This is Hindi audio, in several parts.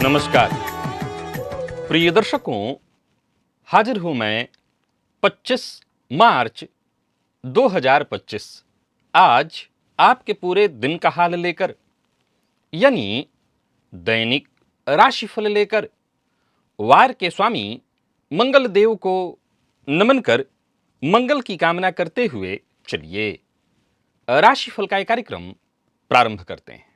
नमस्कार प्रिय दर्शकों, हाजिर हूं मैं 25 मार्च 2025 आज आपके पूरे दिन का हाल लेकर, यानी दैनिक राशिफल लेकर वार के स्वामी मंगल देव को नमन कर मंगल की कामना करते हुए चलिए राशिफल का एक कार्यक्रम प्रारंभ करते हैं।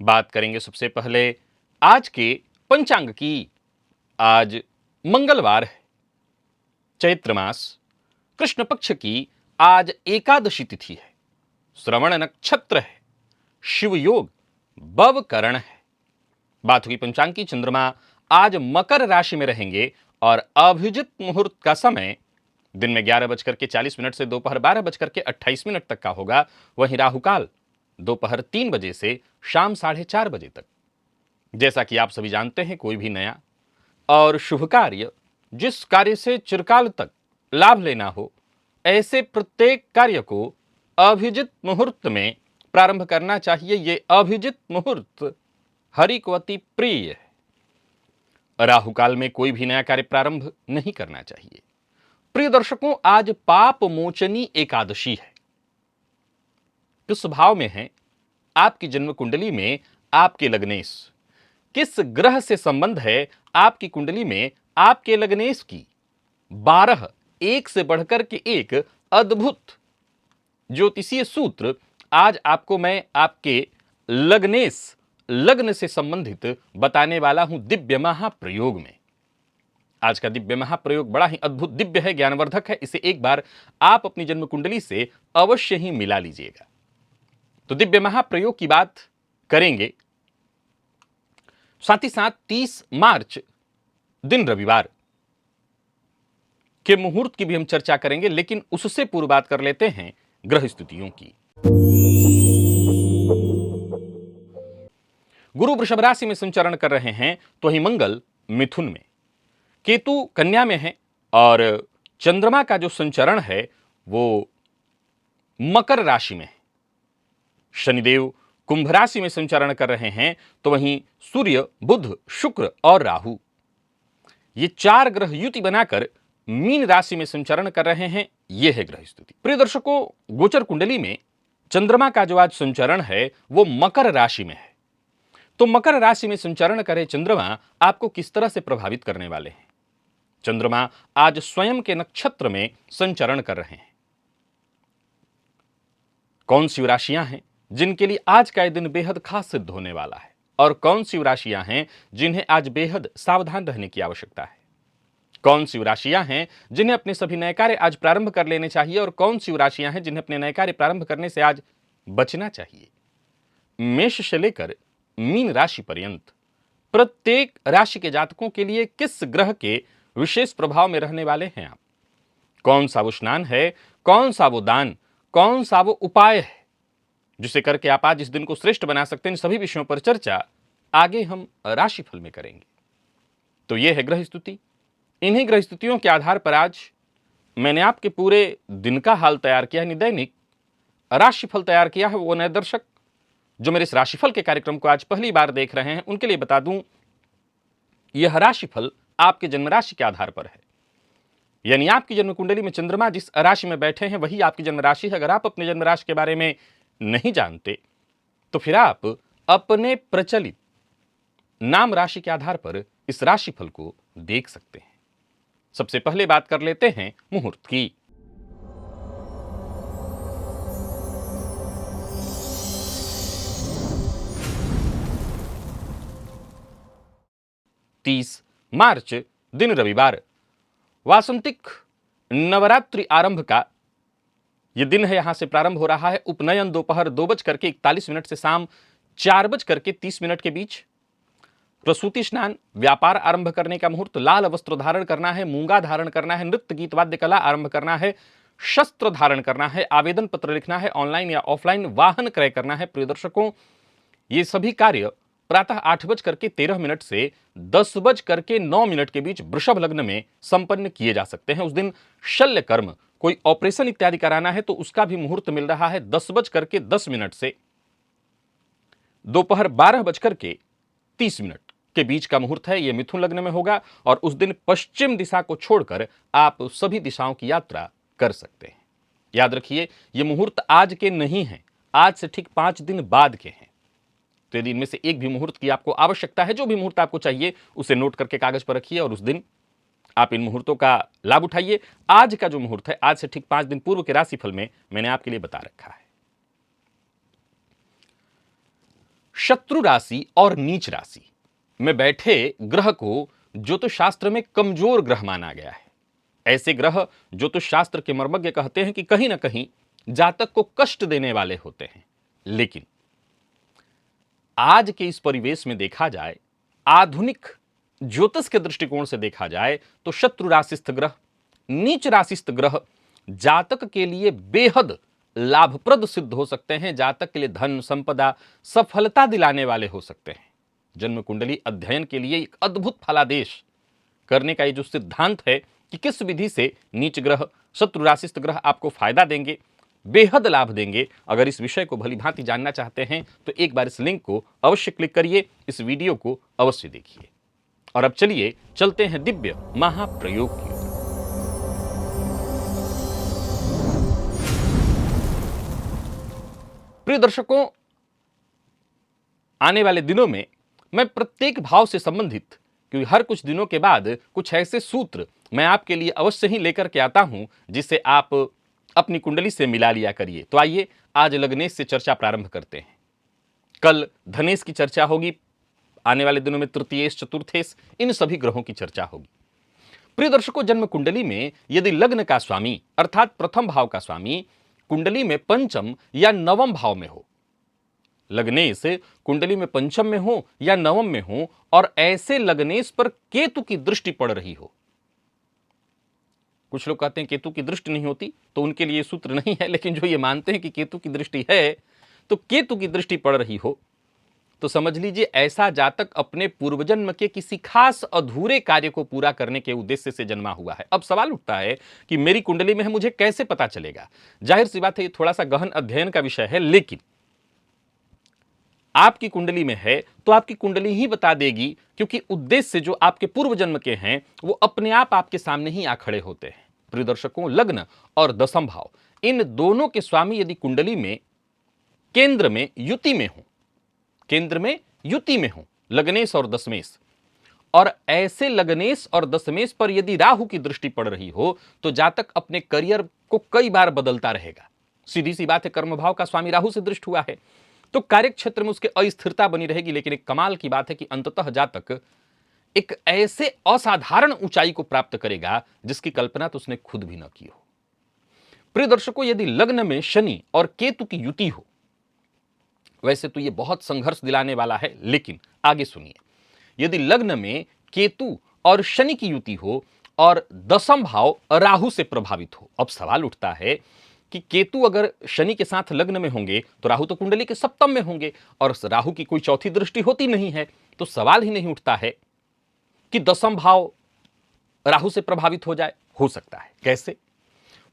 बात करेंगे सबसे पहले आज के पंचांग की। आज मंगलवार है, चैत्र मास कृष्ण पक्ष की आज एकादशी तिथि है, श्रवण नक्षत्र है, शिव योग भवकरण है। बात हुई पंचांग की। चंद्रमा आज मकर राशि में रहेंगे और अभिजित मुहूर्त का समय दिन में 11:40 से दोपहर 12:28 तक का होगा। वहीं राहुकाल दोपहर 3 बजे से शाम 4:30 बजे तक। जैसा कि आप सभी जानते हैं, कोई भी नया और शुभ कार्य जिस कार्य से चिरकाल तक लाभ लेना हो, ऐसे प्रत्येक कार्य को अभिजित मुहूर्त में प्रारंभ करना चाहिए। ये अभिजित मुहूर्त हरि को अति प्रिय है। राहुकाल में कोई भी नया कार्य प्रारंभ नहीं करना चाहिए। प्रिय दर्शकों, आज पाप मोचनी एकादशी है। किस भाव में है आपकी जन्म कुंडली में आपके लग्नेश, किस ग्रह से संबंध है आपकी कुंडली में आपके लग्नेश की 12 एक से बढ़कर के एक अद्भुत ज्योतिषीय सूत्र आज आपको मैं आपके लग्नेश लग्न से संबंधित बताने वाला हूं दिव्य महाप्रयोग में। आज का दिव्य महाप्रयोग बड़ा ही अद्भुत दिव्य है, ज्ञानवर्धक है। इसे एक बार आप अपनी जन्म कुंडली से अवश्य ही मिला लीजिएगा। तो दिव्य महाप्रयोग की बात करेंगे। साथ ही साथ 30 मार्च दिन रविवार के मुहूर्त की भी हम चर्चा करेंगे, लेकिन उससे पूर्व बात कर लेते हैं ग्रह स्थितियों की। गुरु वृषभ राशि में संचरण कर रहे हैं, तो वहीं मंगल मिथुन में, केतु कन्या में है और चंद्रमा का जो संचरण है वो मकर राशि में है। शनिदेव कुंभ राशि में संचरण कर रहे हैं, तो वहीं सूर्य, बुध, शुक्र और राहु, ये 4 ग्रह युति बनाकर मीन राशि में संचरण कर रहे हैं। यह है ग्रह स्थिति। प्रिय दर्शकों, गोचर कुंडली में चंद्रमा का जो आज संचरण है वो मकर राशि में है। तो मकर राशि में संचरण करे चंद्रमा आपको किस तरह से प्रभावित करने वाले हैं? चंद्रमा आज स्वयं के नक्षत्र में संचरण कर रहे हैं। कौन सी राशियां हैं जिनके लिए आज का यह दिन बेहद खास सिद्ध होने वाला है, और कौन सी राशियां हैं जिन्हें आज बेहद सावधान रहने की आवश्यकता है? कौन सी राशियां हैं जिन्हें अपने सभी नए कार्य आज प्रारंभ कर लेने चाहिए, और कौन सी राशियां हैं जिन्हें अपने नए कार्य प्रारंभ करने से आज बचना चाहिए? मेष से लेकर मीन राशि पर्यंत प्रत्येक राशि के जातकों के लिए किस ग्रह के विशेष प्रभाव में रहने वाले हैं आप? कौन सा वो स्नान है, कौन सा वो दान, कौन सा वो उपाय है जिसे करके आप आज इस दिन को श्रेष्ठ बना सकते हैं? इन सभी विषयों पर चर्चा आगे हम राशिफल में करेंगे। तो यह है ग्रह स्थिति। इन्हीं ग्रह स्थितियों के आधार पर आज मैंने आपके पूरे दिन का हाल तैयार किया है, दैनिक राशिफल तैयार किया है। वो नए दर्शक जो मेरे इस राशिफल के कार्यक्रम को आज पहली बार देख रहे हैं, उनके लिए बता दूं, यह राशिफल आपके जन्म राशि के आधार पर है। यानी आपकी जन्म कुंडली में चंद्रमा जिस राशि में बैठे हैं वही आपकी जन्म राशि है। अगर आप अपने जन्म राशि के बारे में नहीं जानते तो फिर आप अपने प्रचलित नाम राशि के आधार पर इस राशिफल को देख सकते हैं। सबसे पहले बात कर लेते हैं मुहूर्त की। 30 मार्च दिन रविवार, वासंतिक नवरात्रि आरंभ का यह दिन है। यहां से प्रारंभ हो रहा है उपनयन दोपहर 2:41 से शाम 4:30 के बीच। प्रसूति स्नान, व्यापार आरंभ करने का मुहूर्त, लाल वस्त्र धारण करना है, मूंगा धारण करना है, नृत्य गीत वाद्य कला आरंभ करना है, शस्त्र धारण करना है, आवेदन पत्र लिखना है, ऑनलाइन या ऑफलाइन वाहन क्रय करना है। प्रिय दर्शकों, ये सभी कार्य प्रातः 8:13 से 10:09 के बीच वृषभ लग्न में संपन्न किए जा सकते हैं। उस दिन शल्य कर्म, कोई ऑपरेशन इत्यादि कराना है तो उसका भी मुहूर्त मिल रहा है 10:10 से दोपहर 12:30 के बीच का मुहूर्त है। यह मिथुन लग्न में होगा और उस दिन पश्चिम दिशा को छोड़कर आप सभी दिशाओं की यात्रा कर सकते हैं। याद रखिए, यह मुहूर्त आज के नहीं हैं, आज से ठीक 5 दिन बाद के हैं। तो यदि इनमें से एक भी मुहूर्त की आपको आवश्यकता है, जो भी मुहूर्त आपको चाहिए उसे नोट करके कागज पर रखिए और उस दिन आप इन मुहूर्तों का लाभ उठाइए। आज का जो मुहूर्त है, आज से ठीक 5 दिन पूर्व के राशिफल में मैंने आपके लिए बता रखा है। शत्रु राशि और नीच राशि में बैठे ग्रह को ज्योतिष शास्त्र में कमजोर ग्रह माना गया है। ऐसे ग्रह ज्योतिष शास्त्र के मर्मज्ञ कहते हैं कि कहीं ना कहीं जातक को कष्ट देने वाले होते हैं। लेकिन आज के इस परिवेश में देखा जाए, आधुनिक ज्योतिष के दृष्टिकोण से देखा जाए तो शत्रु राशिस्थ ग्रह, नीच राशिस्थ ग्रह जातक के लिए बेहद लाभप्रद सिद्ध हो सकते हैं। जातक के लिए धन, संपदा, सफलता दिलाने वाले हो सकते हैं। जन्म कुंडली अध्ययन के लिए एक अद्भुत फलादेश करने का ये जो सिद्धांत है कि किस विधि से नीच ग्रह, शत्रु राशिस्थ ग्रह आपको फायदा देंगे, बेहद लाभ देंगे, अगर इस विषय को भली भांति जानना चाहते हैं तो एक बार इस लिंक को अवश्य क्लिक करिए, इस वीडियो को अवश्य देखिए। और अब चलिए चलते हैं दिव्य महाप्रयोग की ओर। प्रिय दर्शकों, आने वाले दिनों में मैं प्रत्येक भाव से संबंधित, क्योंकि हर कुछ दिनों के बाद कुछ ऐसे सूत्र मैं आपके लिए अवश्य ही लेकर के आता हूं जिसे आप अपनी कुंडली से मिला लिया करिए। तो आइए आज लग्नेश से चर्चा प्रारंभ करते हैं। कल धनेश की चर्चा होगी, आने वाले दिनों में तृतीयेश, चतुर्थेश, इन सभी ग्रहों की चर्चा होगी। प्रिय दर्शकों, जन्म कुंडली में यदि लग्न का स्वामी अर्थात प्रथम भाव का स्वामी कुंडली में पंचम या नवम भाव में हो, लग्नेश कुंडली में पंचम में हो या नवम में हो और ऐसे लग्नेश पर केतु की दृष्टि पड़ रही हो। कुछ लोग कहते हैं केतु की दृष्टि नहीं होती, तो उनके लिए सूत्र नहीं है, लेकिन जो ये मानते हैं कि केतु की दृष्टि है, तो केतु की दृष्टि पड़ रही हो तो समझ लीजिए ऐसा जातक अपने पूर्वजन्म के किसी खास अधूरे कार्य को पूरा करने के उद्देश्य से जन्मा हुआ है। अब सवाल उठता है कि मेरी कुंडली में है, मुझे कैसे पता चलेगा? जाहिर सी बात है, ये थोड़ा सा गहन अध्ययन का विषय है, लेकिन आपकी कुंडली में है तो आपकी कुंडली ही बता देगी, क्योंकि उद्देश्य जो आपके पूर्व जन्म के हैं वो अपने आप आपके सामने ही आ खड़े होते हैं। प्रिय दर्शकों, लग्न और दशम भाव, इन दोनों के स्वामी यदि कुंडली में केंद्र में युति में हो, केंद्र में युति में हो, लग्नेश और दशमेश, और ऐसे लग्नेश और दशमेश पर यदि राहु की दृष्टि पड़ रही हो तो जातक अपने करियर को कई बार बदलता रहेगा। सीधी सी बात है, कर्म भाव का स्वामी राहु से दृष्ट हुआ है तो कार्य क्षेत्र में उसके अस्थिरता बनी रहेगी। लेकिन एक कमाल की बात है कि अंततः जातक एक ऐसे असाधारण ऊंचाई को प्राप्त करेगा जिसकी कल्पना तो उसने खुद भी न की हो। प्रिय दर्शकों, यदि लग्न में शनि और केतु की युति हो, वैसे तो यह बहुत संघर्ष दिलाने वाला है, लेकिन आगे सुनिए, यदि लग्न में केतु और शनि की युति हो और दशम भाव राहु से प्रभावित हो, अब सवाल उठता है कि केतु अगर शनि के साथ लग्न में होंगे तो राहु तो कुंडली के सप्तम में होंगे और राहु की कोई चौथी दृष्टि होती नहीं है, तो सवाल ही नहीं उठता है कि दशम भाव राहु से प्रभावित हो जाए। हो सकता है, कैसे?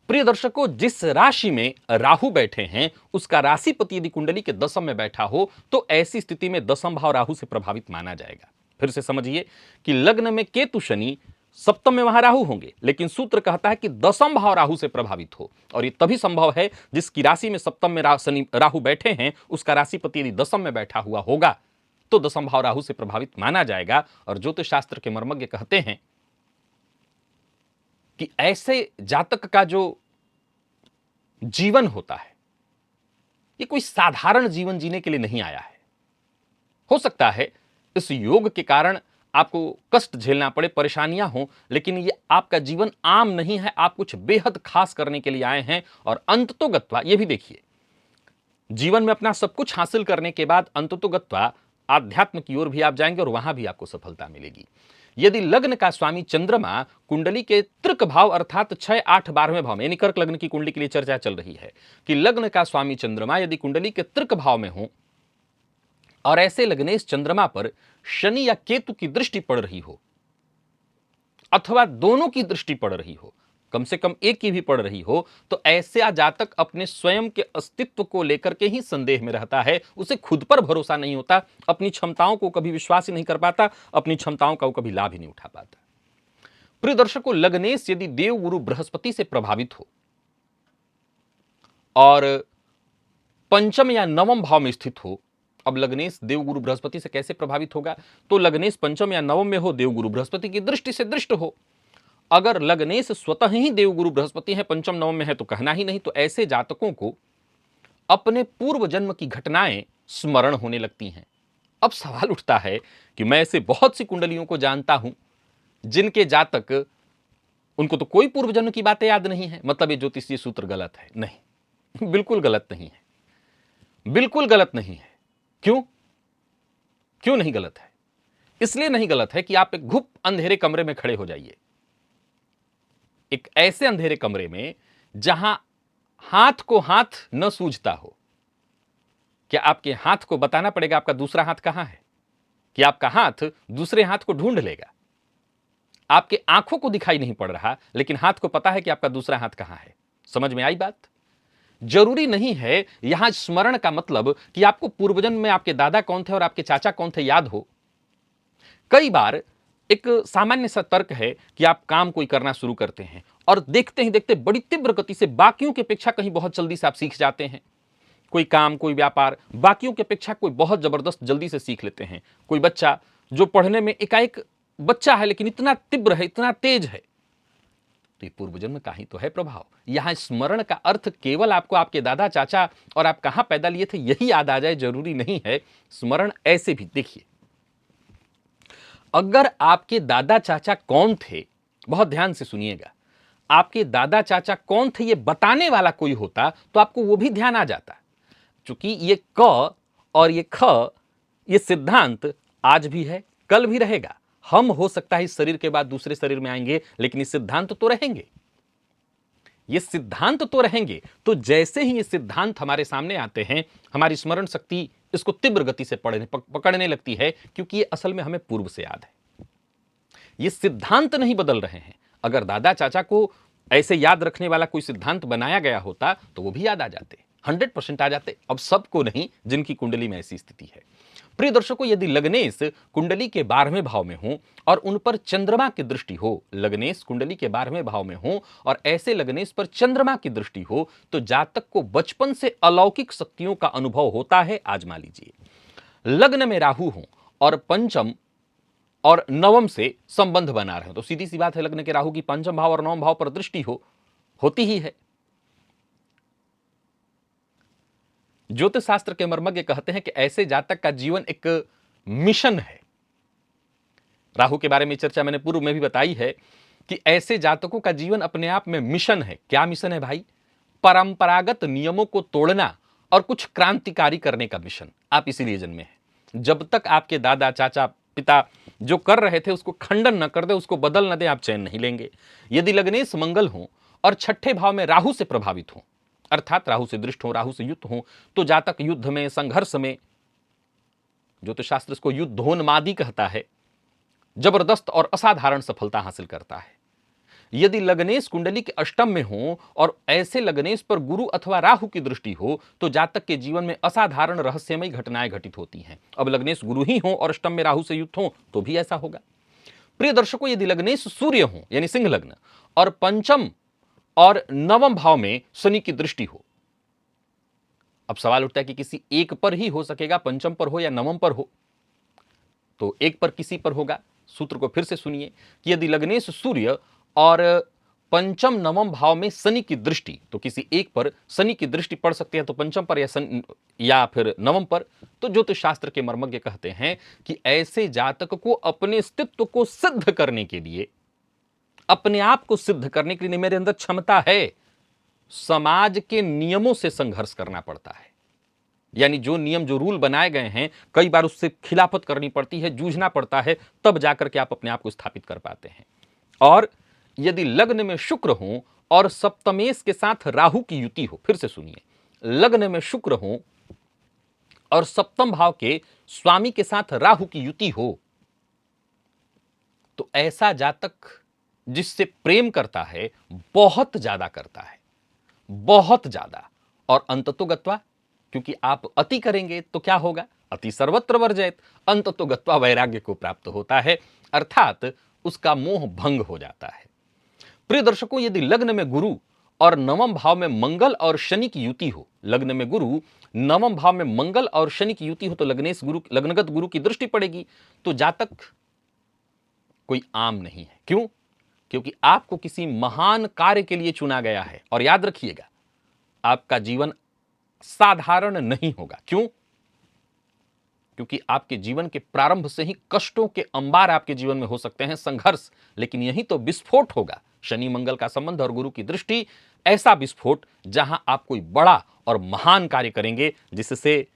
प्रिय दर्शकों, जिस राशि में राहु बैठे हैं उसका राशिपति यदि कुंडली के दशम में बैठा हो तो ऐसी स्थिति में दशम भाव राहु से प्रभावित माना जाएगा। फिर से समझिए कि लग्न में केतु शनि, सप्तम में वहां राहु होंगे, लेकिन सूत्र कहता है कि दशम भाव राहु से प्रभावित हो, और ये तभी संभव है जिसकी राशि में सप्तम में राहु बैठे हैं उसका राशिपति यदि दशम में बैठा हुआ होगा तो दशम भाव राहु से प्रभावित माना जाएगा। और ज्योतिष शास्त्र के मर्मज्ञ कहते हैं कि ऐसे जातक का जो जीवन होता है ये कोई साधारण जीवन जीने के लिए नहीं आया है। हो सकता है इस योग के कारण आपको कष्ट झेलना पड़े, परेशानियां हों, लेकिन ये आपका जीवन आम नहीं है, आप कुछ बेहद खास करने के लिए आए हैं। और अंततोगत्वा ये भी देखिए, जीवन में अपना सब कुछ हासिल करने के बाद अंततोगत्वा आध्यात्म की ओर भी आप जाएंगे और वहां भी आपको सफलता मिलेगी। यदि लग्न का स्वामी चंद्रमा कुंडली के तृक भाव अर्थात 6, 8, 12वें भाव में, यानी कर्क लग्न की कुंडली के लिए चर्चा चल रही है कि लग्न का स्वामी चंद्रमा यदि कुंडली के तृक भाव में हो और ऐसे लग्नेश चंद्रमा पर शनि या केतु की दृष्टि पड़ रही हो अथवा दोनों की दृष्टि पड़ रही हो, कम से कम एक की भी पड़ रही हो, तो ऐसे जातक अपने स्वयं के अस्तित्व को लेकर के ही संदेह में रहता है। उसे खुद पर भरोसा नहीं होता, अपनी क्षमताओं को कभी विश्वास ही नहीं कर पाता, अपनी क्षमताओं का वो कभी लाभ ही नहीं उठा पाता। प्रिय दर्शकों, लग्नेश यदि देवगुरु बृहस्पति से प्रभावित हो और पंचम या नवम भाव में स्थित हो, अब लग्नेश देवगुरु बृहस्पति से कैसे प्रभावित होगा? तो लग्नेश पंचम या नवम में हो, देवगुरु बृहस्पति की दृष्टि से दृष्ट हो। अगर लग्नेश स्वतः ही देवगुरु बृहस्पति है, पंचम नवम में है, तो कहना ही नहीं। तो ऐसे जातकों को अपने पूर्व जन्म की घटनाएं स्मरण होने लगती हैं। अब सवाल उठता है कि मैं ऐसे बहुत सी कुंडलियों को जानता हूं जिनके जातक, उनको तो कोई पूर्व जन्म की बातें याद नहीं है, मतलब ये ज्योतिषीय सूत्र गलत है। नहीं, बिल्कुल गलत नहीं है, बिल्कुल गलत नहीं है। क्यों नहीं गलत है? इसलिए नहीं गलत है कि आप एक घुप अंधेरे कमरे में खड़े हो जाइए, एक ऐसे अंधेरे कमरे में जहां हाथ को हाथ न सूझता हो। क्या आपके हाथ को बताना पड़ेगा आपका दूसरा हाथ कहां है? कि आपका हाथ दूसरे हाथ को ढूंढ लेगा? आपके आंखों को दिखाई नहीं पड़ रहा, लेकिन हाथ को पता है कि आपका दूसरा हाथ कहां है। समझ में आई बात? जरूरी नहीं है यहां स्मरण का मतलब कि आपको पूर्वजन्म में आपके दादा कौन थे और आपके चाचा कौन थे याद हो। कई बार एक सामान्य सा तर्क है कि आप काम कोई करना शुरू करते हैं और देखते ही देखते बड़ी तीव्र गति से, बाकियों की अपेक्षा कहीं बहुत जल्दी से आप सीख जाते हैं। कोई काम, कोई व्यापार बाकियों की अपेक्षा कोई बहुत जबरदस्त जल्दी से सीख लेते हैं। कोई बच्चा जो पढ़ने में एकाएक बच्चा है लेकिन इतना तीव्र है, इतना तेज है, तो ये पूर्व जन्म का ही तो है प्रभाव। यहां स्मरण का अर्थ केवल आपको आपके दादा चाचा और आप कहां पैदा लिए थे यही याद आ जाए, जरूरी नहीं है। स्मरण ऐसे भी देखिए, अगर आपके दादा चाचा कौन थे, बहुत ध्यान से सुनिएगा, आपके दादा चाचा कौन थे ये बताने वाला कोई होता तो आपको वो भी ध्यान आ जाता। क्योंकि ये क और ये ख, ये सिद्धांत आज भी है, कल भी रहेगा। हम हो सकता है इस शरीर के बाद दूसरे शरीर में आएंगे, लेकिन ये सिद्धांत तो रहेंगे, ये सिद्धांत तो रहेंगे। तो जैसे ही ये सिद्धांत हमारे सामने आते हैं, हमारी स्मरण शक्ति इसको तीव्र गति से पकड़ने लगती है, क्योंकि ये असल में हमें पूर्व से याद है। ये सिद्धांत नहीं बदल रहे हैं। अगर दादा चाचा को ऐसे याद रखने वाला कोई सिद्धांत बनाया गया होता तो वो भी याद आ जाते, 100% आ जाते। अब सबको नहीं, जिनकी कुंडली में ऐसी स्थिति है। प्रिय दर्शकों, यदि लग्नेश कुंडली के 12वें भाव में हो और उन पर चंद्रमा की दृष्टि हो, लग्नेश कुंडली के 12वें भाव में हो और ऐसे लग्नेश पर चंद्रमा की दृष्टि हो, तो जातक को बचपन से अलौकिक शक्तियों का अनुभव होता है। आजमा लीजिए। लग्न में राहु हो और पंचम और नवम से संबंध बना रहे हो, तो सीधी सी बात है, लग्न के राहु की पंचम भाव और नवम भाव पर दृष्टि होती ही है। ज्योतिष शास्त्र के मर्मज्ञ कहते हैं कि ऐसे जातक का जीवन एक मिशन है। राहु के बारे में चर्चा मैंने पूर्व में भी बताई है कि ऐसे जातकों का जीवन अपने आप में मिशन है। क्या मिशन है भाई? परंपरागत नियमों को तोड़ना और कुछ क्रांतिकारी करने का मिशन। आप इसीलिए जन्मे हैं। जब तक आपके दादा चाचा पिता जो कर रहे थे उसको खंडन न कर दे, उसको बदल न दे, आप चैन नहीं लेंगे। यदि लग्नेश मंगल हो और छठे भाव में राहु से प्रभावित हो, अर्थात राहु से दृष्ट हो, राहु से युक्त हो, तो जातक युद्ध में, संघर्ष में, ज्योतिषशास्त्र इसको युद्धोन्मादी कहता है, जबरदस्त और असाधारण सफलता हासिल करता है। यदि लग्नेश कुंडली के अष्टम में हो और ऐसे लग्नेश पर गुरु अथवा राहु की दृष्टि हो, तो जातक के जीवन में असाधारण रहस्यमय घटनाएं घटित होती हैं। अब लग्नेश गुरु ही हो और अष्टम में राहु से युक्त हो तो भी ऐसा होगा। प्रिय दर्शकों, यदि लग्नेश सूर्य हो यानी सिंह लग्न और पंचम और नवम भाव में शनि की दृष्टि हो, अब सवाल उठता है कि किसी एक पर ही हो सकेगा, पंचम पर हो या नवम पर हो, तो एक पर किसी पर होगा। सूत्र को फिर से सुनिए कि यदि लग्नेश सूर्य और पंचम नवम भाव में शनि की दृष्टि, तो किसी एक पर शनि की दृष्टि पड़ सकती है, तो पंचम पर या फिर नवम पर। तो ज्योतिष शास्त्र के मर्मज्ञ कहते हैं कि ऐसे जातक को अपने अस्तित्व को सिद्ध करने के लिए, अपने आप को सिद्ध करने के लिए मेरे अंदर क्षमता है, समाज के नियमों से संघर्ष करना पड़ता है। यानी जो नियम जो रूल बनाए गए हैं कई बार उससे खिलाफत करनी पड़ती है, जूझना पड़ता है, तब जाकर के आप अपने आप को स्थापित कर पाते हैं। और यदि लग्न में शुक्र हो और सप्तमेश के साथ राहु की युति हो, फिर से सुनिए, लग्न में शुक्र हो और सप्तम भाव के स्वामी के साथ राहु की युति हो, तो ऐसा जातक जिससे प्रेम करता है बहुत ज्यादा करता है, बहुत ज्यादा। और अंततोगत्वा, क्योंकि आप अति करेंगे तो क्या होगा, अति सर्वत्र वर्जयत, अंततोगत्वा वैराग्य को प्राप्त होता है, अर्थात उसका मोह भंग हो जाता है। प्रिय दर्शकों, यदि लग्न में गुरु और नवम भाव में मंगल और शनि की युति हो, लग्न में गुरु, नवम भाव में मंगल और शनि की युति हो, तो लग्नेश गुरु, लग्नगत गुरु की दृष्टि पड़ेगी, तो जातक कोई आम नहीं है। क्यों? क्योंकि आपको किसी महान कार्य के लिए चुना गया है। और याद रखिएगा, आपका जीवन साधारण नहीं होगा। क्यों? क्योंकि आपके जीवन के प्रारंभ से ही कष्टों के अंबार आपके जीवन में हो सकते हैं, संघर्ष, लेकिन यही तो विस्फोट होगा। शनि मंगल का संबंध और गुरु की दृष्टि, ऐसा विस्फोट जहां आप कोई बड़ा और महान कार्य करेंगे, जिससे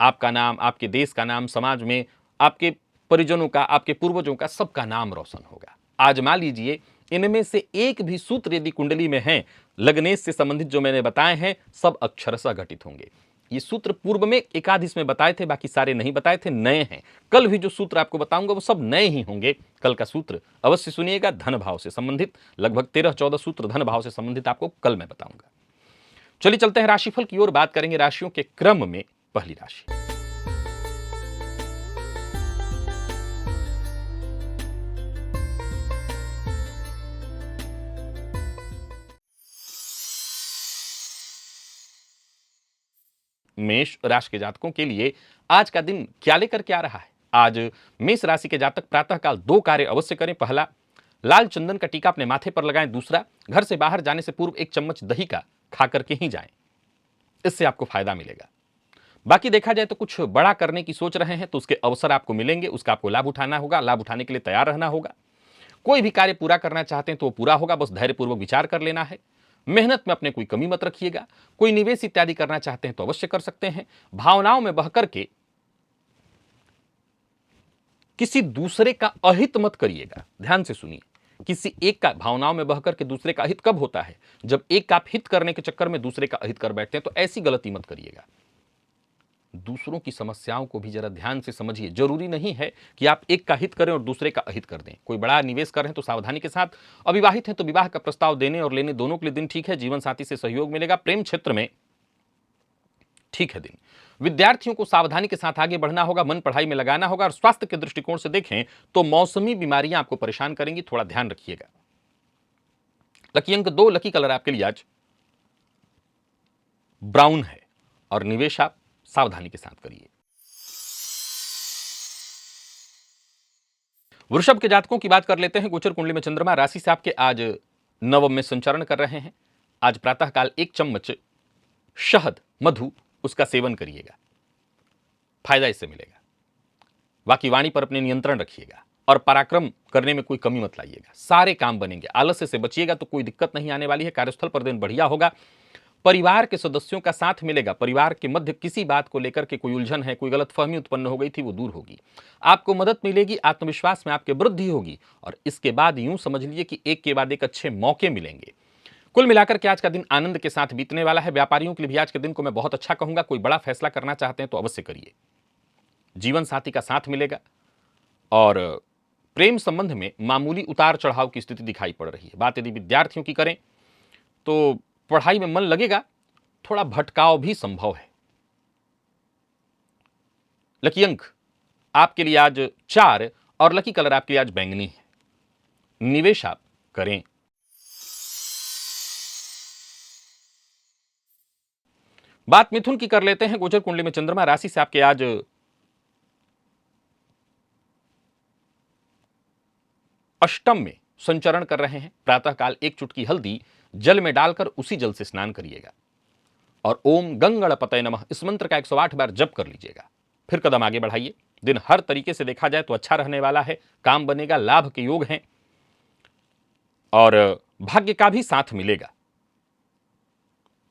आपका नाम, आपके देश का नाम, समाज में आपके परिजनों का, आपके पूर्वजों का, सबका नाम रोशन होगा। आजमा लीजिए, इनमें से एक भी सूत्र यदि कुंडली में है, लग्नेश से संबंधित जो मैंने बताए हैं, सब अक्षरशः घटित होंगे। ये सूत्र पूर्व में एकादश में बताए थे, बाकी सारे नहीं बताए थे, नए हैं। कल भी जो सूत्र आपको बताऊंगा वो सब नए ही होंगे। कल का सूत्र अवश्य सुनिएगा, धन भाव से संबंधित लगभग 13-14 सूत्र धन भाव से संबंधित आपको कल मैं बताऊंगा। चलिए चलते हैं राशिफल की ओर, बात करेंगे राशियों के क्रम में। पहली राशि मेष राशि के जातकों के लिए आज का दिन क्या लेकर के आ रहा है। आज मेष राशि के जातक प्रातःकाल 2 कार्य अवश्य करें। पहला, लाल चंदन का टीका अपने माथे पर लगाएं। दूसरा, घर से बाहर जाने से पूर्व 1 चम्मच दही का खा करके ही जाएं, इससे आपको फायदा मिलेगा। बाकी देखा जाए तो कुछ बड़ा करने की सोच रहे हैं तो उसके अवसर आपको मिलेंगे, उसका आपको लाभ उठाना होगा, लाभ उठाने के लिए तैयार रहना होगा। कोई भी कार्य पूरा करना चाहते हैं तो वो पूरा होगा, बस धैर्यपूर्वक विचार कर लेना है। मेहनत में अपने कोई कमी मत रखिएगा। कोई निवेश इत्यादि करना चाहते हैं तो अवश्य कर सकते हैं। भावनाओं में बह करके किसी दूसरे का अहित मत करिएगा। ध्यान से सुनिए, किसी एक का भावनाओं में बह करके दूसरे का अहित कब होता है, जब एक का आप हित करने के चक्कर में दूसरे का अहित कर बैठते हैं, तो ऐसी गलती मत करिएगा। दूसरों की समस्याओं को भी जरा ध्यान से समझिए। जरूरी नहीं है कि आप एक का हित करें और दूसरे का अहित कर दें। कोई बड़ा निवेश कर रहे हैं तो सावधानी के साथ। अविवाहित हैं तो विवाह का प्रस्ताव देने और लेने दोनों के लिए दिन ठीक है। जीवन साथी से सहयोग मिलेगा। प्रेम क्षेत्र में ठीक है दिन। विद्यार्थियों को सावधानी के साथ आगे बढ़ना होगा, मन पढ़ाई में लगाना होगा। और स्वास्थ्य के दृष्टिकोण से देखें तो मौसमी बीमारियां आपको परेशान करेंगी, थोड़ा ध्यान रखिएगा। लकी अंक 2, लकी कलर आपके लिए आज ब्राउन है और निवेश आप सावधानी के साथ करिए। वृषभ के जातकों की बात कर लेते हैं। गोचर कुंडली में चंद्रमा राशि से आपके आज नवम में संचरण कर रहे हैं। आज प्रातःकाल 1 चम्मच शहद, मधु, उसका सेवन करिएगा, फायदा इससे मिलेगा। बाकी वाणी पर अपने नियंत्रण रखिएगा और पराक्रम करने में कोई कमी मत लाइएगा। सारे काम बनेंगे। आलस्य से बचिएगा तो कोई दिक्कत नहीं आने वाली है। कार्यस्थल पर दिन बढ़िया होगा। परिवार के सदस्यों का साथ मिलेगा। परिवार के मध्य किसी बात को लेकर के कोई उलझन है, कोई गलतफहमी उत्पन्न हो गई थी, वो दूर होगी। आपको मदद मिलेगी। आत्मविश्वास में आपके वृद्धि होगी। और इसके बाद यूं समझ लीजिए कि एक के बाद एक अच्छे मौके मिलेंगे। कुल मिलाकर के आज का दिन आनंद के साथ बीतने वाला है। व्यापारियों के लिए भी आज के दिन को मैं बहुत अच्छा कहूंगा। कोई बड़ा फैसला करना चाहते हैं तो अवश्य करिए। जीवन साथी का साथ मिलेगा और प्रेम संबंध में मामूली उतार चढ़ाव की स्थिति दिखाई पड़ रही है। बात यदि विद्यार्थियों की करें तो पढ़ाई में मन लगेगा, थोड़ा भटकाव भी संभव है। लकी अंक आपके लिए आज 4 और लकी कलर आपके लिए आज बैंगनी है। निवेश आप करें। बात मिथुन की कर लेते हैं। गोचर कुंडली में चंद्रमा राशि से आपके आज अष्टम में संचरण कर रहे हैं। प्रातःकाल 1 चुटकी हल्दी जल में डालकर उसी जल से स्नान करिएगा और ओम गंगणपतये नमः इस मंत्र का 108 बार जप कर लीजिएगा। फिर कदम आगे बढ़ाइए। दिन हर तरीके से देखा जाए तो अच्छा रहने वाला है। काम बनेगा, लाभ के योग हैं और भाग्य का भी साथ मिलेगा।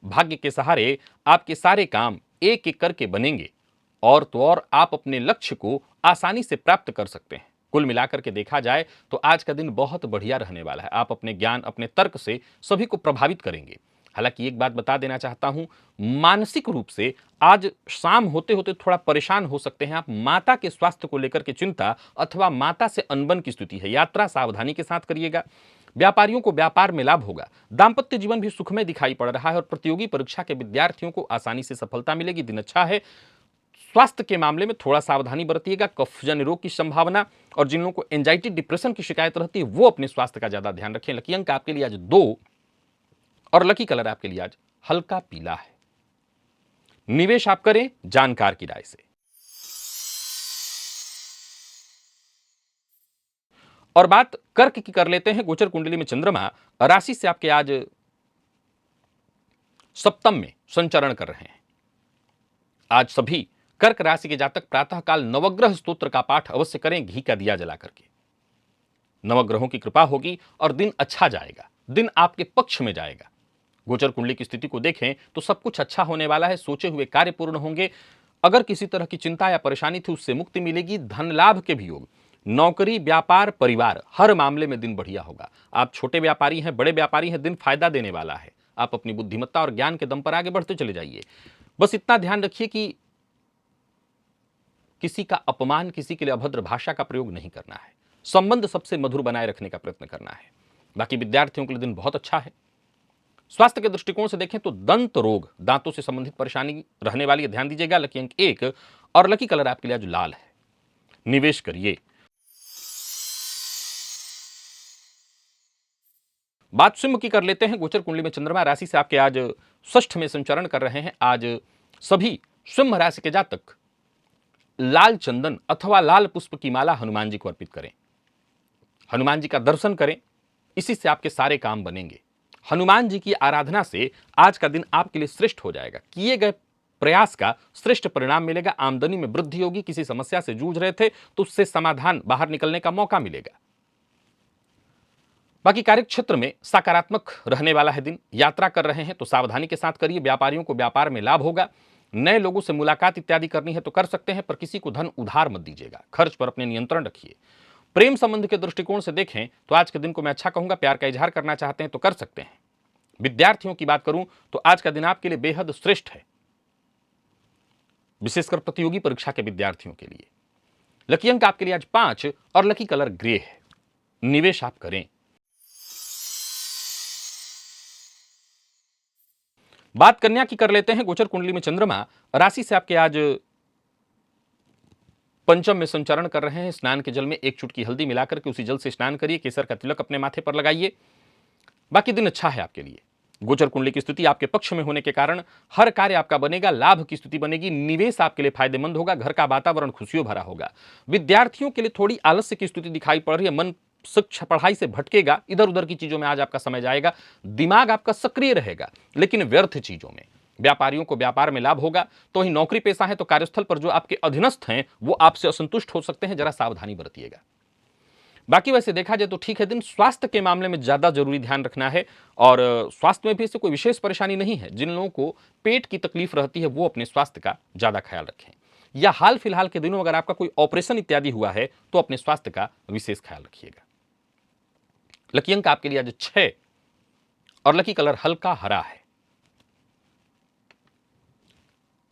भाग्य के सहारे आपके सारे काम एक एक करके बनेंगे और तो और आप अपने लक्ष्य को आसानी से प्राप्त कर सकते हैं। कुल मिलाकर के देखा जाए तो आज का दिन बहुत बढ़िया रहने वाला है। आप अपने ज्ञान, अपने तर्क से सभी को प्रभावित करेंगे। हालांकि एक बात बता देना चाहता हूं, मानसिक रूप से आज शाम होते होते थोड़ा परेशान हो सकते हैं आप। माता के स्वास्थ्य को लेकर के चिंता अथवा माता से अनबन की स्थिति है। यात्रा सावधानी के साथ करिएगा। व्यापारियों को व्यापार में लाभ होगा। दाम्पत्य जीवन भी सुखमय दिखाई पड़ रहा है और प्रतियोगी परीक्षा के विद्यार्थियों को आसानी से सफलता मिलेगी। दिन अच्छा है। स्वास्थ्य के मामले में थोड़ा सावधानी बरतिएगा। कफजन्य रोग की संभावना, और जिन लोगों को एंजाइटी डिप्रेशन की शिकायत रहती है वो अपने स्वास्थ्य का ज्यादा ध्यान रखें। लकी अंक आपके लिए आज 2 और लकी कलर आपके लिए आज हल्का पीला है। निवेश आप करें जानकार की राय से। और बात कर्क की कर लेते हैं। गोचर कुंडली में चंद्रमा राशि से आपके आज सप्तम में संचरण कर रहे हैं। आज सभी कर्क राशि के जातक प्रातःकाल नवग्रह स्तोत्र का पाठ अवश्य करें, घी का दिया जला करके। नवग्रहों की कृपा होगी और दिन अच्छा जाएगा, दिन आपके पक्ष में जाएगा। गोचर कुंडली की स्थिति को देखें तो सब कुछ अच्छा होने वाला है। सोचे हुए कार्य पूर्ण होंगे। अगर किसी तरह की चिंता या परेशानी थी उससे मुक्ति मिलेगी। धन लाभ के भी योग। नौकरी, व्यापार, परिवार, हर मामले में दिन बढ़िया होगा। आप छोटे व्यापारी हैं, बड़े व्यापारी हैं, दिन फायदा देने वाला है। आप अपनी बुद्धिमत्ता और ज्ञान के दम पर आगे बढ़ते चले जाइए। बस इतना ध्यान रखिए कि किसी का अपमान, किसी के लिए अभद्र भाषा का प्रयोग नहीं करना है। संबंध सबसे मधुर बनाए रखने का प्रयत्न करना है। बाकी विद्यार्थियों के लिए दिन बहुत अच्छा है। स्वास्थ्य के दृष्टिकोण से देखें तो दंत रोग, दांतों से संबंधित परेशानी रहने वाली है, ध्यान दीजिएगा। लकी अंक 1 और लकी कलर आपके लिए आज लाल है। निवेश करिए। बात सिंह की कर लेते हैं। गोचर कुंडली में चंद्रमा राशि से आपके आज षष्ठ में संचरण कर रहे हैं। आज सभी सिंह राशि के जातक लाल चंदन अथवा लाल पुष्प की माला हनुमान जी को अर्पित करें। हनुमान जी का दर्शन करें, इसी से आपके सारे काम बनेंगे। हनुमान जी की आराधना से आज का दिन आपके लिए श्रेष्ठ हो जाएगा। किए गए प्रयास का श्रेष्ठ परिणाम मिलेगा। आमदनी में वृद्धि होगी। किसी समस्या से जूझ रहे थे तो उससे समाधान, बाहर निकलने का मौका मिलेगा। बाकी कार्यक्षेत्र में सकारात्मक रहने वाला है दिन। यात्रा कर रहे हैं तो सावधानी के साथ करिए। व्यापारियों को व्यापार में लाभ होगा। नए लोगों से मुलाकात इत्यादि करनी है तो कर सकते हैं, पर किसी को धन उधार मत दीजिएगा। खर्च पर अपने नियंत्रण रखिए। प्रेम संबंध के दृष्टिकोण से देखें तो आज के दिन को मैं अच्छा कहूंगा। प्यार का इजहार करना चाहते हैं तो कर सकते हैं। विद्यार्थियों की बात करूं तो आज का दिन आपके लिए बेहद श्रेष्ठ है, विशेषकर प्रतियोगी परीक्षा के विद्यार्थियों के लिए। लकी अंक आपके लिए आज 5 और लकी कलर ग्रे है। निवेश आप करें। बात कन्या की कर लेते हैं। गोचर कुंडली में चंद्रमा राशि से आपके आज पंचम में संचरण कर रहे हैं। स्नान के जल में एक चुटकी हल्दी मिलाकर के उसी जल से स्नान करिए। केसर का तिलक अपने माथे पर लगाइए। बाकी दिन अच्छा है आपके लिए। गोचर कुंडली की स्थिति आपके पक्ष में होने के कारण हर कार्य आपका बनेगा। लाभ की स्थिति बनेगी। निवेश आपके लिए फायदेमंद होगा। घर का वातावरण खुशियों भरा होगा। विद्यार्थियों के लिए थोड़ी आलस्य की स्थिति दिखाई पड़ रही है। मन शिक्षा पढ़ाई से भटकेगा, इधर उधर की चीजों में आज आपका समय जाएगा। दिमाग आपका सक्रिय रहेगा लेकिन व्यर्थ चीजों में। व्यापारियों को व्यापार में लाभ होगा। तो वहीं नौकरी पेशा है तो कार्यस्थल पर जो आपके अधीनस्थ हैं वो आपसे असंतुष्ट हो सकते हैं। जरा सावधानी बरतिएगा। बाकी वैसे देखा जाए तो ठीक है दिन। स्वास्थ्य के मामले में ज्यादा जरूरी ध्यान रखना है। और स्वास्थ्य में भी इससे कोई विशेष परेशानी नहीं है। जिन लोगों को पेट की तकलीफ रहती है वो अपने स्वास्थ्य का ज्यादा ख्याल रखें। या हाल फिलहाल के दिनों अगर आपका कोई ऑपरेशन इत्यादि हुआ है तो अपने स्वास्थ्य का विशेष ख्याल रखिएगा। लकी अंक आपके लिए आज 6 और लकी कलर हल्का हरा है।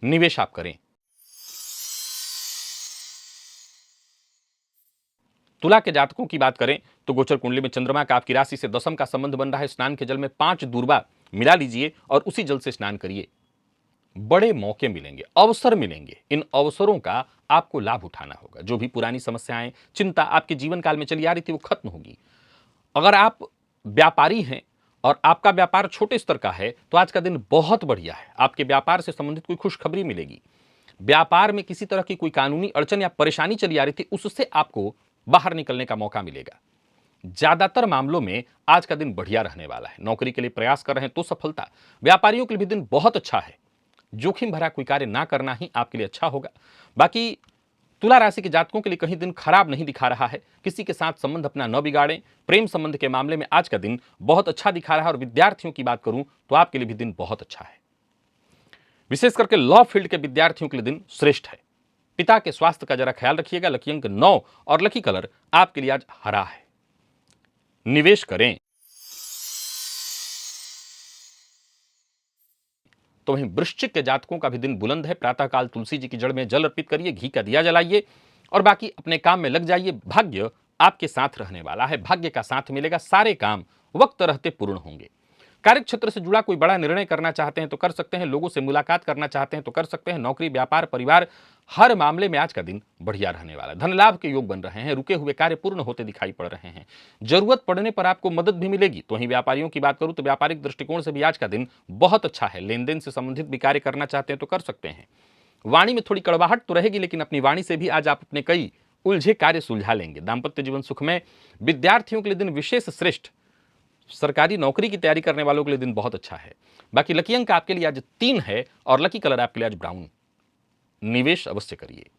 निवेश आप करें। तुला के जातकों की बात करें तो गोचर कुंडली में चंद्रमा का आपकी राशि से दशम का संबंध बन रहा है। स्नान के जल में 5 दूर्बा मिला लीजिए और उसी जल से स्नान करिए। बड़े मौके मिलेंगे, अवसर मिलेंगे। इन अवसरों का आपको लाभ उठाना होगा। जो भी पुरानी समस्याएं, चिंता आपके जीवन काल में चली आ रही थी वो खत्म होगी। अगर आप व्यापारी हैं और आपका व्यापार छोटे स्तर का है तो आज का दिन बहुत बढ़िया है। आपके व्यापार से संबंधित कोई खुशखबरी मिलेगी। व्यापार में किसी तरह की कोई कानूनी अड़चन या परेशानी चली आ रही थी उससे आपको बाहर निकलने का मौका मिलेगा। ज्यादातर मामलों में आज का दिन बढ़िया रहने वाला है। नौकरी के लिए प्रयास कर रहे हैं तो सफलता। व्यापारियों के लिए भी दिन बहुत अच्छा है। जोखिम भरा कोई कार्य ना करना ही आपके लिए अच्छा होगा। बाकी तुला राशि के जातकों के लिए कहीं दिन खराब नहीं दिखा रहा है। किसी के साथ संबंध अपना न बिगाड़ें। प्रेम संबंध के मामले में आज का दिन बहुत अच्छा दिखा रहा है। और विद्यार्थियों की बात करूं तो आपके लिए भी दिन बहुत अच्छा है। विशेष करके लॉ फील्ड के विद्यार्थियों के लिए दिन श्रेष्ठ है। पिता के स्वास्थ्य का जरा ख्याल रखिएगा। लकी अंक 9 और लकी कलर आपके लिए आज हरा है। निवेश करें तो वहीं वृश्चिक के जातकों का भी दिन बुलंद है। प्रातःकाल तुलसी जी की जड़ में जल अर्पित करिए, घी का दिया जलाइए और बाकी अपने काम में लग जाइए। भाग्य आपके साथ रहने वाला है, भाग्य का साथ मिलेगा, सारे काम वक्त रहते पूर्ण होंगे। कार्य क्षेत्र से जुड़ा कोई बड़ा निर्णय करना चाहते हैं तो कर सकते हैं, लोगों से मुलाकात करना चाहते हैं तो कर सकते हैं। नौकरी, व्यापार, परिवार, हर मामले में आज का दिन बढ़िया रहने वाला है। धन लाभ के योग बन रहे हैं, रुके हुए कार्य पूर्ण होते दिखाई पड़ रहे हैं। जरूरत पड़ने पर आपको मदद भी मिलेगी। तो वहीं व्यापारियों की बात करूं तो व्यापारिक दृष्टिकोण से भी आज का दिन बहुत अच्छा है। लेन देन से संबंधित भी कार्य करना चाहते हैं तो कर सकते हैं। वाणी में थोड़ी कड़वाहट तो रहेगी, लेकिन अपनी वाणी से भी आज आप अपने कई उलझे कार्य सुलझा लेंगे। दाम्पत्य जीवन सुखमय। विद्यार्थियों के लिए दिन विशेष श्रेष्ठ। सरकारी नौकरी की तैयारी करने वालों के लिए दिन बहुत अच्छा है। बाकी लकी अंक आपके लिए आज 3 है और लकी कलर आपके लिए आज ब्राउन। निवेश अवश्य करिए।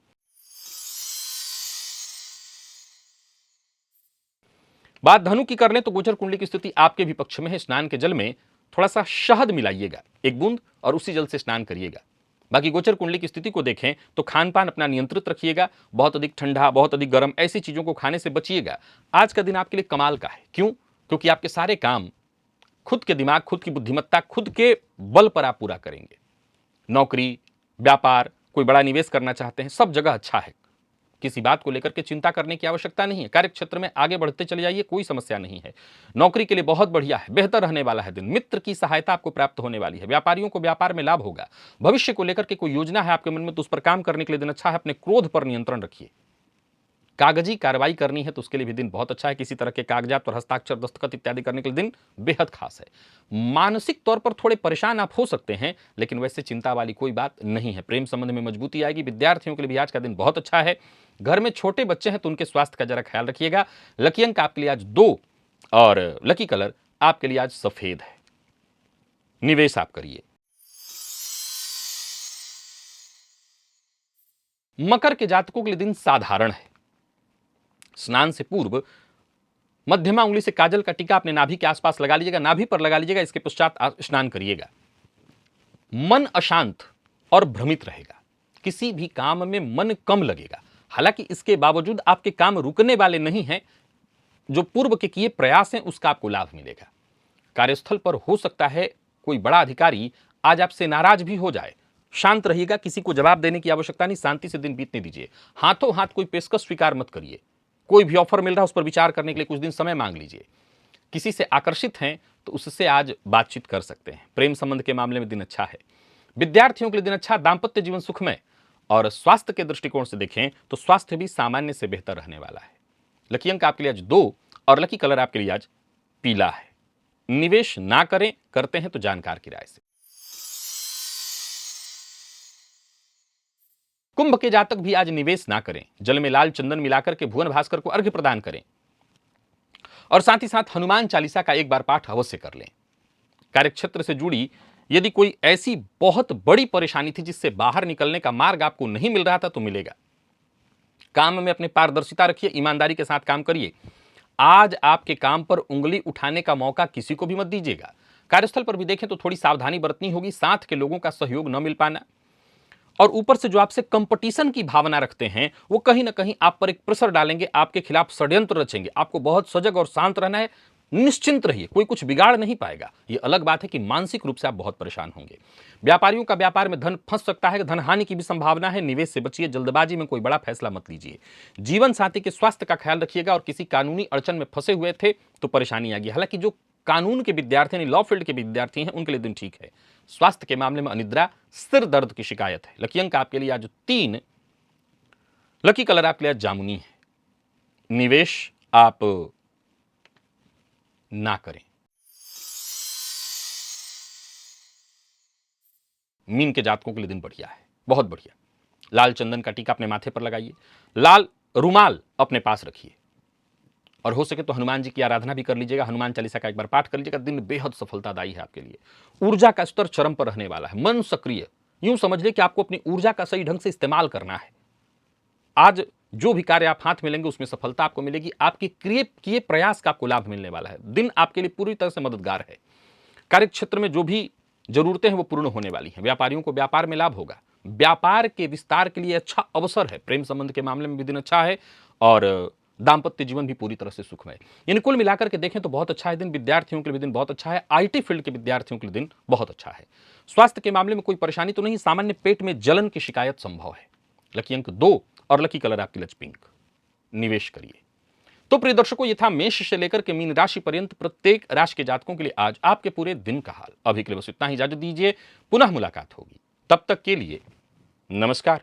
बात धनु की कर लें तो गोचर कुंडली की स्थिति आपके भी पक्ष में है। स्नान के जल में थोड़ा सा शहद मिलाइएगा, 1 बूंद, और उसी जल से स्नान करिएगा। बाकी गोचर कुंडली की स्थिति को देखें तो खान पान अपना नियंत्रित रखिएगा। बहुत अधिक ठंडा, बहुत अधिक गर्म ऐसी चीजों को खाने से बचिएगा। आज का दिन आपके लिए कमाल का है। क्यों? क्योंकि आपके सारे काम खुद के दिमाग, खुद की बुद्धिमत्ता, खुद के बल पर आप पूरा करेंगे। नौकरी, व्यापार, कोई बड़ा निवेश करना चाहते हैं, सब जगह अच्छा है। किसी बात को लेकर के चिंता करने की आवश्यकता नहीं है। कार्य क्षेत्र में आगे बढ़ते चले जाइए, कोई समस्या नहीं है। नौकरी के लिए बहुत बढ़िया है, बेहतर रहने वाला है दिन। मित्र की सहायता आपको प्राप्त होने वाली है। व्यापारियों को व्यापार में लाभ होगा। भविष्य को लेकर के कोई योजना है आपके मन में तो उस पर काम करने के लिए दिन अच्छा है। अपने क्रोध पर नियंत्रण रखिए। कागजी कार्रवाई करनी है तो उसके लिए भी दिन बहुत अच्छा है। किसी तरह के कागजात पर हस्ताक्षर, दस्तखत इत्यादि करने के लिए दिन बेहद खास है। मानसिक तौर पर थोड़े परेशान आप हो सकते हैं, लेकिन वैसे चिंता वाली कोई बात नहीं है। प्रेम संबंध में मजबूती आएगी। विद्यार्थियों के लिए भी आज का दिन बहुत अच्छा है। घर में छोटे बच्चे हैं तो उनके स्वास्थ्य का जरा ख्याल रखिएगा। लकी अंक आपके लिए आज 2 और लकी कलर आपके लिए आज सफेद है। निवेश आप करिए। मकर के जातकों के लिए दिन साधारण है। स्नान से पूर्व मध्यमा उंगली से काजल का टीका अपने नाभि के आसपास लगा लीजिएगा, नाभि पर लगा लीजिएगा। इसके पश्चात स्नान करिएगा। मन अशांत और भ्रमित रहेगा। किसी भी काम में मन कम लगेगा। हालांकि इसके बावजूद आपके काम रुकने वाले नहीं हैं। जो पूर्व के किए प्रयास हैं उसका आपको लाभ मिलेगा। कार्यस्थल पर हो सकता है कोई बड़ा अधिकारी आज आपसे नाराज भी हो जाए। शांत रहिएगा, किसी को जवाब देने की आवश्यकता नहीं, शांति से दिन बीतने दीजिए। हाथों हाथ कोई पेशकश स्वीकार मत करिए। कोई भी ऑफर मिल रहा है उस पर विचार करने के लिए कुछ दिन समय मांग लीजिए। किसी से आकर्षित हैं तो उससे आज बातचीत कर सकते हैं। प्रेम संबंध के मामले में दिन अच्छा है। विद्यार्थियों के लिए दिन अच्छा। दाम्पत्य जीवन सुखमय। और स्वास्थ्य के दृष्टिकोण से देखें तो स्वास्थ्य भी सामान्य से बेहतर रहने वाला है। लकी अंक आपके लिए आज 2 और लकी कलर आपके लिए आज पीला है। निवेश ना करें, करते हैं तो जानकार की राय से। कुंभ के जातक भी आज निवेश ना करें। जल में लाल चंदन मिलाकर के भुवन भास्कर को अर्घ्य प्रदान करें और साथ ही साथ हनुमान चालीसा का एक बार पाठ अवश्य कर लें। कार्यक्षेत्र से जुड़ी यदि कोई ऐसी बहुत बड़ी परेशानी थी जिससे बाहर निकलने का मार्ग आपको नहीं मिल रहा था तो मिलेगा। काम में अपनी पारदर्शिता रखिए, ईमानदारी के साथ काम करिए। आज आपके काम पर उंगली उठाने का मौका किसी को भी मत दीजिएगा। कार्यस्थल पर भी देखें तो थोड़ी सावधानी बरतनी होगी। साथ के लोगों का सहयोग न मिल पाना और ऊपर से जो आपसे कंपटीशन की भावना रखते हैं वो कहीं ना कहीं आप पर एक प्रेशर डालेंगे, आपके खिलाफ षड्यंत्र रचेंगे। आपको बहुत सजग और शांत रहना है। निश्चिंत रहिए, कोई कुछ बिगाड़ नहीं पाएगा। ये अलग बात है कि मानसिक रूप से आप बहुत परेशान होंगे। व्यापारियों का व्यापार में धन फंस सकता है, धन हानि की भी संभावना है। निवेश से बचिए, जल्दबाजी में कोई बड़ा फैसला मत लीजिए। जीवन साथी के स्वास्थ्य का ख्याल रखिएगा और किसी कानूनी अड़चन में फंसे हुए थे तो परेशानी आ गई। हालांकि जो कानून के विद्यार्थी यानी लॉ फील्ड के विद्यार्थी हैं उनके लिए दिन ठीक है। स्वास्थ्य के मामले में अनिद्रा, सिर दर्द की शिकायत है। लकी अंक आपके लिए आज 3, लकी कलर आपके लिए आज जामुनी है। निवेश आप ना करें। मीन के जातकों के लिए दिन बढ़िया है, बहुत बढ़िया। लाल चंदन का टीका अपने माथे पर लगाइए। लाल रुमाल अपने पास रखिए और हो सके तो हनुमान जी की आराधना भी कर लीजिएगा। हनुमान चालीसा का एक बार पाठ कर लीजिएगा। दिन बेहद सफलतादायी है आपके लिए। ऊर्जा का स्तर चरम पर रहने वाला है। मन सक्रिय। यूं समझ ले कि आपको अपनी ऊर्जा का सही ढंग से इस्तेमाल करना है। आज जो भी कार्य आप हाथ में लेंगे उसमें सफलता आपको मिलेगी। आपके किए प्रयास का आपको लाभ मिलने वाला है। दिन आपके लिए पूरी तरह से मददगार है। कार्य क्षेत्र में जो भी जरूरतें हैं वो पूर्ण होने वाली हैं। व्यापारियों को व्यापार में लाभ होगा। व्यापार के विस्तार के लिए अच्छा अवसर है। प्रेम संबंध के मामले में भी दिन अच्छा है और दाम्पत्य जीवन भी पूरी तरह से सुखमय। इन कुल मिलाकर के देखें तो बहुत अच्छा है दिन। विद्यार्थियों के लिए दिन बहुत अच्छा है। आईटी फील्ड के विद्यार्थियों के लिए दिन बहुत अच्छा है। स्वास्थ्य के मामले में कोई परेशानी तो नहीं, सामान्य पेट में जलन की शिकायत संभव है। लकी अंक 2 और लकी कलर आपकी लच पिंक। निवेश करिए। तो प्रिय दर्शकों, ये था मेष से लेकर के मीन राशि पर्यंत प्रत्येक राशि के जातकों के लिए आज आपके पूरे दिन का हाल। अभी के लिए बस इतना ही, इजाजत दीजिए, पुनः मुलाकात होगी। तब तक के लिए नमस्कार।